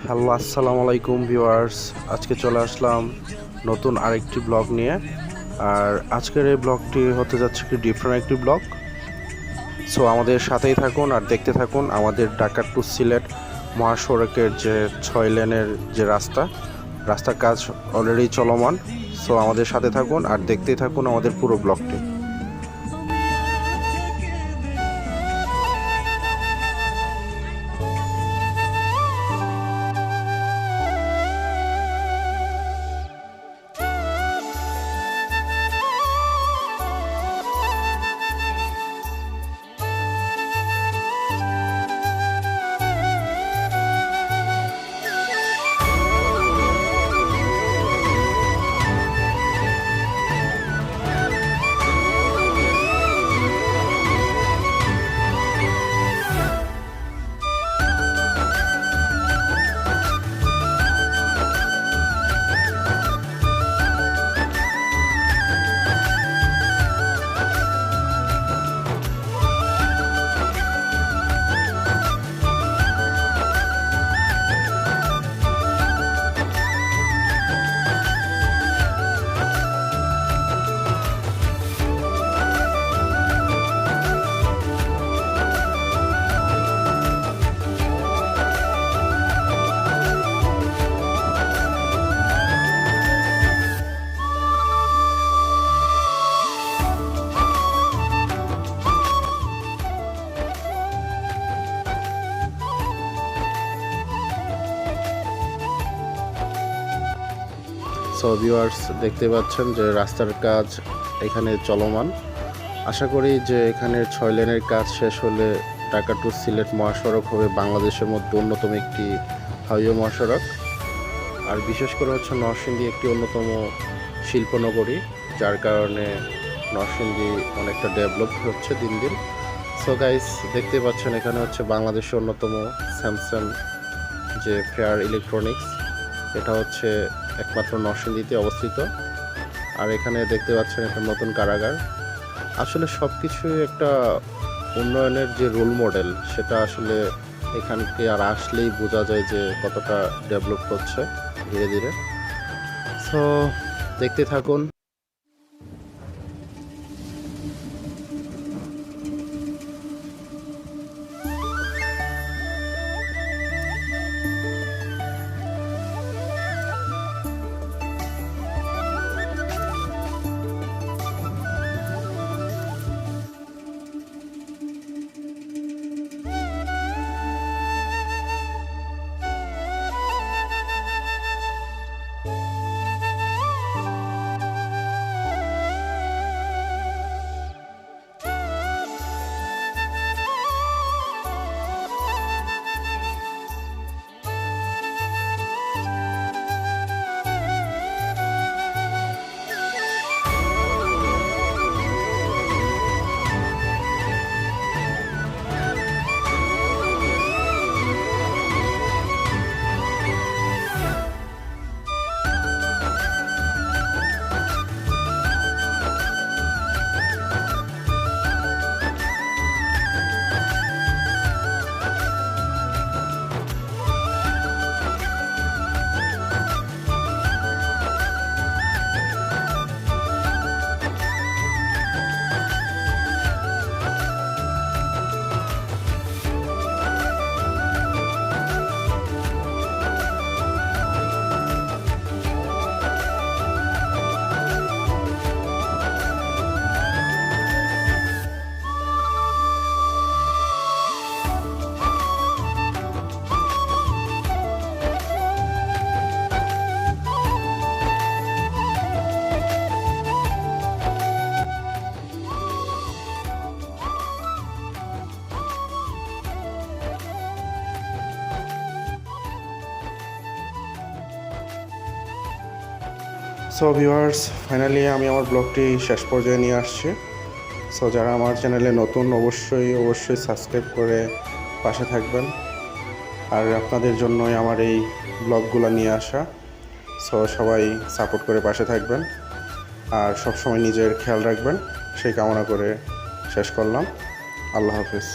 Hello, আসসালামু আলাইকুম viewers. আজকে চলে আসলাম নতুন আরেকটি ব্লগ নিয়ে। আর আজকের এই ব্লগটি হতে যাচ্ছে কি ডিফারেন্ট একটি ব্লগ। সো আমাদের সাথেই থাকুন আর দেখতে থাকুন আমাদের ঢাকা টু সিলেট মহাসড়কের যে 6 লেনের যে রাস্তার কাজ অলরেডি চলমান। সো আমাদের সাথে থাকুন আর দেখতেই থাকুন আমাদের পুরো ব্লগটি। সো ভিউয়ার্স, দেখতে পাচ্ছেন যে রাস্তার কাজ এখানে চলমান। আশা করি যে এখানে 6 লেনের কাজ শেষ হলে ঢাকা টু সিলেট মহাসড়ক হবে বাংলাদেশের মধ্যে অন্যতম একটি হাইওয়ে মহাসড়ক। আর বিশেষ করে হচ্ছে নরসিংদী একটি অন্যতম শিল্পনগরী, যার কারণে নরসিংদী অনেকটা ডেভেলপ হচ্ছে দিন দিন। সো গাইস, দেখতে পাচ্ছেন এখানে হচ্ছে বাংলাদেশের অন্যতম স্যামসাং যে ফেয়ার ইলেকট্রনিক্স, এটা হচ্ছে একমাত্র নরসিংদীতে অবস্থিত। আর এখানে দেখতে পাচ্ছেন একটা নতুন কারাগার। আসলে সব কিছুই একটা উন্নয়নের যে রোল মডেল, সেটা আসলে এখানকে আর আসলেই বোঝা যায় যে কতটা ডেভেলপ হচ্ছে ধীরে ধীরে। সো দেখতে থাকুন। সো ভিউয়ার্স, ফাইনালি আমি আমার ব্লগটি শেষ পর্যায়ে নিয়ে আসছি। সো যারা আমার চ্যানেলে নতুন, অবশ্যই সাবস্ক্রাইব করে পাশে থাকবেন। আর আপনাদের জন্যই আমার এই ব্লগগুলো নিয়ে আসা। সো সবাই সাপোর্ট করে পাশে থাকবেন আর সবসময় নিজের খেয়াল রাখবেন, সেই কামনা করে শেষ করলাম। আল্লাহ হাফেজ।